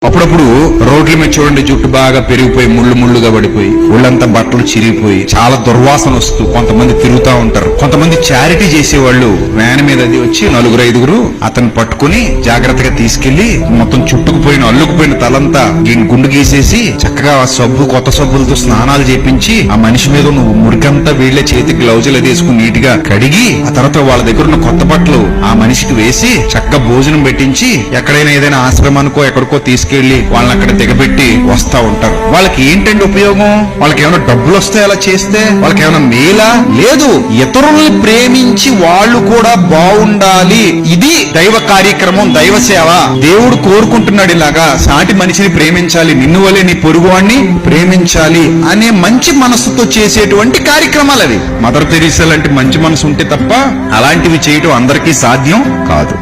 అప్పుడప్పుడు రోడ్ల మీద చూడండి, జుట్టు బాగా పెరిగిపోయి ముళ్ళుగా పడిపోయి ఒళ్ళంతా బట్టలు చిరిగిపోయి చాలా దుర్వాసన వస్తూ కొంతమంది తిరుగుతా ఉంటారు. కొంతమంది చారిటీ చేసేవాళ్ళు వ్యాన్ మీద అది వచ్చి 4-5 అతను పట్టుకుని జాగ్రత్తగా తీసుకెళ్లి మొత్తం చుట్టుకుపోయిన అల్లుకుపోయిన తలంతా గుండు గీసేసి చక్కగా కొత్త సబ్బులతో స్నానాలు చేపించి ఆ మనిషి మీద నువ్వు మురికంతా వీళ్లే చేతి గ్లౌజులు వేసుకుని నీట్ గా కడిగి ఆ తర్వాత వాళ్ళ దగ్గర ఉన్న కొత్త బట్టలు ఆ మనిషికి వేసి చక్కగా భోజనం పెట్టించి ఎక్కడైనా ఏదైనా ఆశ్రమానికో ఎక్కడికో తీసుకెళ్లి వాళ్ళని అక్కడ దిగబెట్టి వస్తా ఉంటారు. వాళ్ళకి ఏంటంటే ఉపయోగం? వాళ్ళకి ఏమైనా డబ్బులు వస్తాయి అలా చేస్తే? వాళ్ళకి ఏమైనా మేలా? లేదు, ఇతరుల్ని ప్రేమించి వాళ్ళు కూడా బాగుండాలి. ఇది దైవ కార్యక్రమం, దైవ సేవ. దేవుడు కోరుకుంటున్నాడు ఇలాగా సాటి మనిషిని ప్రేమించాలి, నిన్ను వలే నీ పొరుగువాణ్ణి ప్రేమించాలి అనే మంచి మనసుతో చేసేటువంటి కార్యక్రమాలు అవి. మదర్ తెరీసా లాంటి మంచి మనసు ఉంటే తప్ప అలాంటివి చేయటం అందరికీ సాధ్యం కాదు.